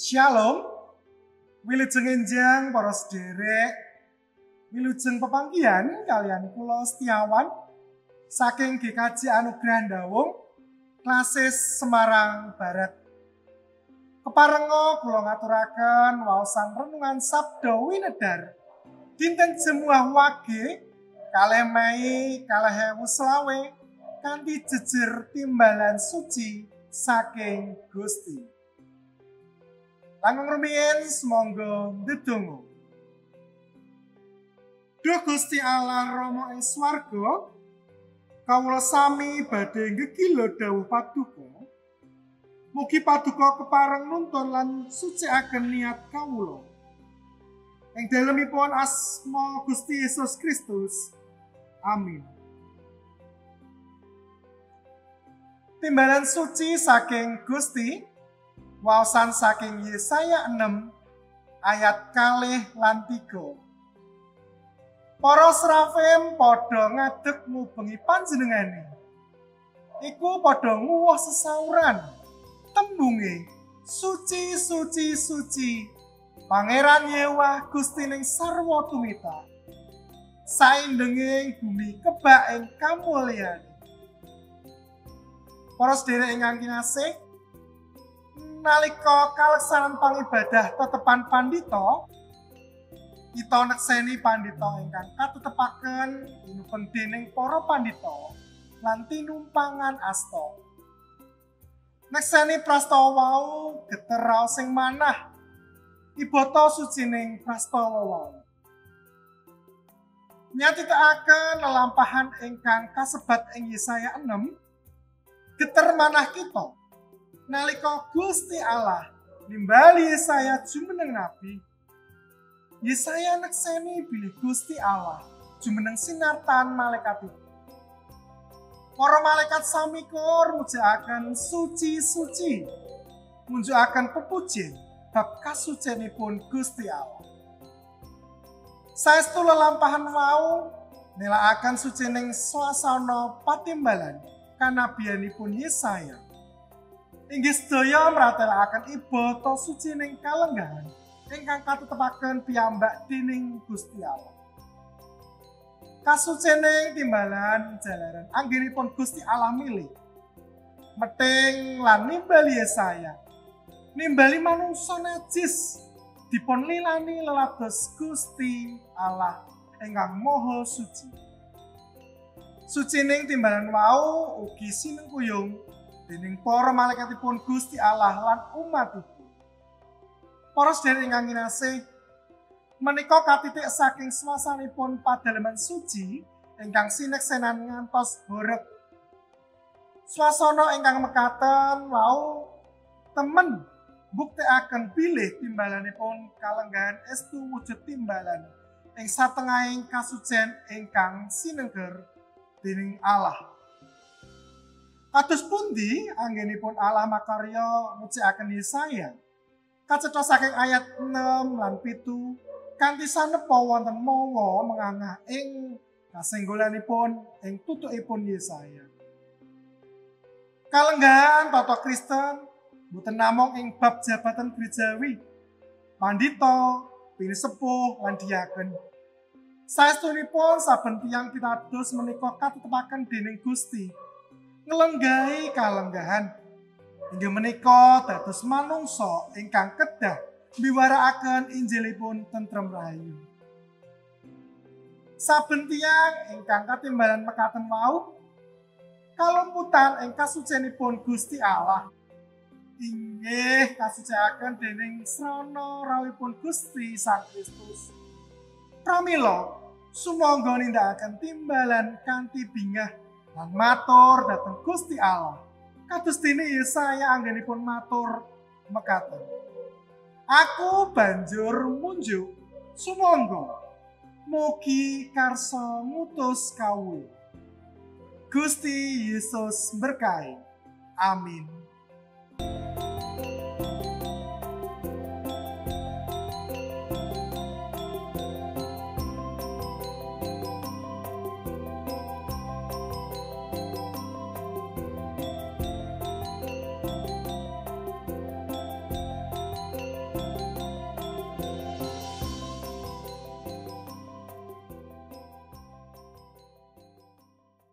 Shalom, wilujeng enjang para sederek, wilujeng pepanggihan kalian kula Setiawan saking GKJ Anugrah Ndawung, Klasis Semarang Barat. Keparenga kula ngaturaken waosan renungan Sabda Winedhar dinten Jemuah Wage 2 Mei 2020 kanthi jejer timbalan suci saking Gusti. Langkung rumiyin semangga ndedonga. Duh Gusti Allah Rama ing swarga, kawula sami badhe gegila dawuh paduka. Mugi paduka kepareng nuntun lan sucikaken niat kawula. Ing dalemipun asma Gusti Yesus Kristus. Amin. Timbalan suci saking Gusti. Waosan saking Yesaya 6 ayat 2 lan 3. Para serafim padha ngadeg ngubengi panjenengane. Iku padha nguwah sesauran tembunge suci suci suci Pangeran Yewah Gusti ning sarwa tumita. Saindenging bumi kebak ing kamulyan. Para sedherek ingkang kinasih, nalika kaleksanan pangibadah tetepan pandita, kita nekseni pandita ingkang katetepaken inupen dening para pandita lan tinumpangan asta. Nekseni prastawa wau geter raos sing manah ibata sucining prastawa wau. Nyatitakaken lelampahan ingkang kasebat ing Yesaya 6 geter manah kita. Nalika Gusti Allah nimbali Yesaya jumeneng nabi, Yesaya nekseni bilih Gusti Allah jumeneng sinartan malaikat itu. Para malaikat samikur mujakaken suci-suci, munjukaken pepujian bab kasucianipun Gusti Allah. Saestu lelampahan wau nelakaken sucining swasana patimbalan kanabianipun Yesaya. Inggih sedaya mratelaken ibata suci ning kalenggahan ingkang katetepaken piyambak dening Gusti Allah. Kasucining timbalan jalaran anggenipun Gusti Allah milih meting lan nimbali Yesaya. Nimbali manungsa najis dipun lilani lelados Gusti Allah ingkang maha suci. Sucining timbalan wau ugi sinengkuyung dening para malaikatipun Gusti Allah lan umatipun. Para sedherek ingkang kinasih, menika katitik saking swasanipun padaleman suci ingkang sineksenan ngantos horeg. Swasana ingkang mekaten wau temen buktekaken bilih timbalanipun kalenggahan estu wujud timbalan ing satengahing kasucen ingkang sinengger dening Allah. Kados pundi anggenipun Allah makarya ngucikaken Yesaya kacetha saking ayat 6 lan 7 kanthi sanepa wonten mawa mengangah ing kasenggolanipun ing tutukipun Yesaya. Kalenggahan tata Kristen boten namung ing bab jabatan gerejawi, pandita, pinisepuh lan diaken. Saestunipun saben tiyang pitados menika katetepaken dening Gusti nglenggahi kalenggahan inggih menika dados manungsa ingkang kedah miwarakaken Injilipun tentrem rahayu. Saben tiyang ingkang katimbalan mekaten wau kalumputan ing kasucianipun Gusti Allah inggih kasucikaken dening srana rawuhipun Gusti Sang Kristus. Pramila sumangga nindakaken timbalan kanthi bingah lan matur dhateng Gusti Allah. Kados dene Yesaya anggenipun matur mekaten. Aku banjur munjuk sumangga mugi karsa ngutus kawula. Gusti Yesus berkahi. Amin.